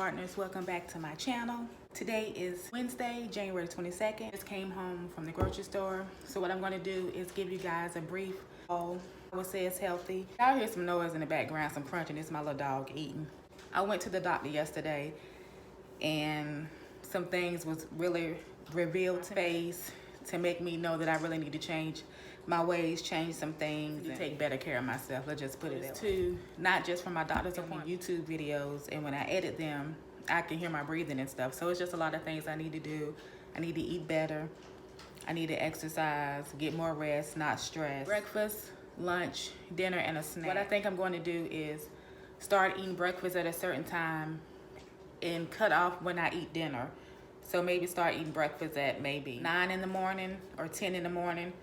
partners, welcome back to my channel. Today is Wednesday, January 22nd. Just came home from the grocery store. So what I'm going to do is give you guys a brief haul. I would say it's healthy. Y'all hear some noise in the background, some crunching. It's my little dog eating. I went to the doctor yesterday and some things was really revealed to face to make me know that I really need to change my ways, change some things, and take better care of myself. Let's just put it that way. Not just from my doctor's appointment, YouTube videos, and when I edit them, I can hear my breathing and stuff. So it's just a lot of things I need to do. I need to eat better. I need to exercise, get more rest, not stress. Breakfast, lunch, dinner, and a snack. What I think I'm going to do is start eating breakfast at a certain time and cut off when I eat dinner. So maybe start eating breakfast at maybe 9 in the morning or 10 in the morning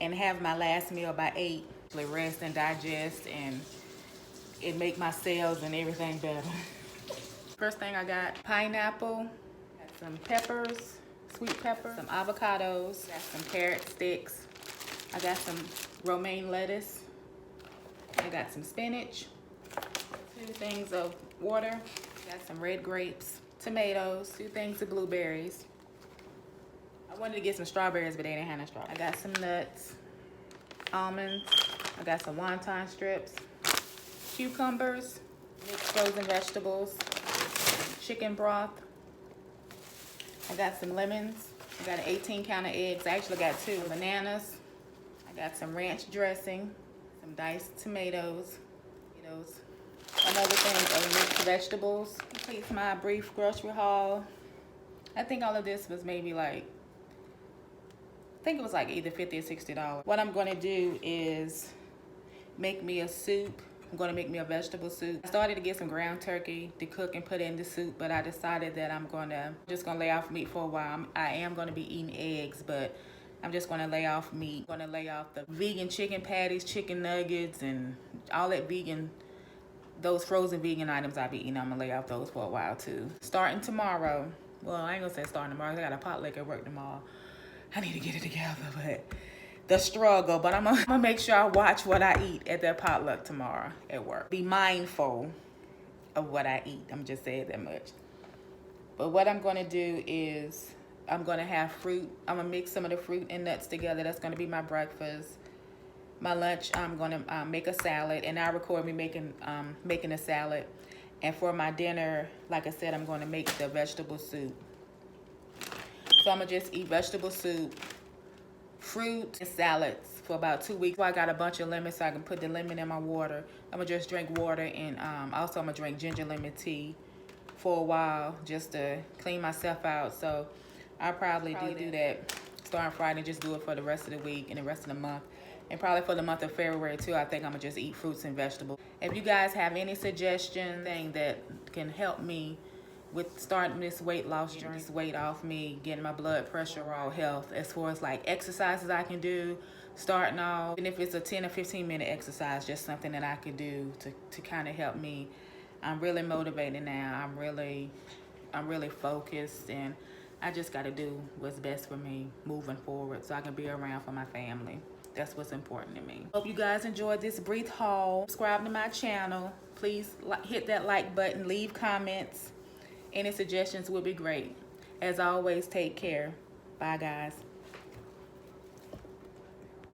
and have my last meal by 8. Rest and digest, and it make my cells and everything better. First thing I got pineapple, some peppers, sweet pepper, some avocados, got some carrot sticks. I got some romaine lettuce. I got some spinach, 2 things of water. Got some red grapes, tomatoes, 2 things of blueberries. I wanted to get some strawberries, but they didn't have no strawberries. I got some nuts, almonds. I got some wonton strips, cucumbers, mixed frozen vegetables, chicken broth. I got some lemons. I got an 18 count of eggs. I actually got 2 bananas. I got some ranch dressing, some diced tomatoes. Another thing of mixed vegetables. Completes my brief grocery haul. I think all of this was maybe like, I think it was like either $50 or $60. What I'm gonna do is make me a soup. I'm gonna make me a vegetable soup. I started to get some ground turkey to cook and put in the soup, but I decided that I'm just gonna lay off meat for a while. I am gonna be eating eggs, but I'm just gonna lay off meat. I'm gonna lay off the vegan chicken patties, chicken nuggets, and all that vegan, those frozen vegan items I be eating. I'm gonna lay off those for a while too. Starting tomorrow, well, I ain't gonna say starting tomorrow, I got a potluck at work tomorrow. I need to get it together, but the struggle. But I'm gonna make sure I watch what I eat at that potluck tomorrow at work. Be mindful of what I eat. I'm just saying that much. But what I'm gonna do is I'm gonna have fruit. I'm gonna mix some of the fruit and nuts together. That's gonna be my breakfast. My lunch, I'm gonna make a salad, and I record me making a salad. And for my dinner, like I said, I'm gonna make the vegetable soup. So I'm gonna just eat vegetable soup, fruit, and salads for about 2 weeks. So I got a bunch of lemons, so I can put the lemon in my water. I'm gonna just drink water, and also I'm gonna drink ginger lemon tea for a while just to clean myself out. So I'll probably do that starting Friday and just do it for the rest of the week and the rest of the month. And probably for the month of February too, I think I'm gonna just eat fruits and vegetables. If you guys have any suggestions, thing that can help me with starting this weight loss journey, this weight off me, getting my blood pressure, overall health, as far as like exercises I can do, starting off, and if it's a 10 or 15 minute exercise, just something that I could do to kind of help me. I'm really motivated now. I'm really focused, and I just got to do what's best for me moving forward so I can be around for my family. That's what's important to me. Hope you guys enjoyed this brief haul. Subscribe to my channel. Please hit that like button, leave comments. Any suggestions would be great. As always, take care. Bye, guys.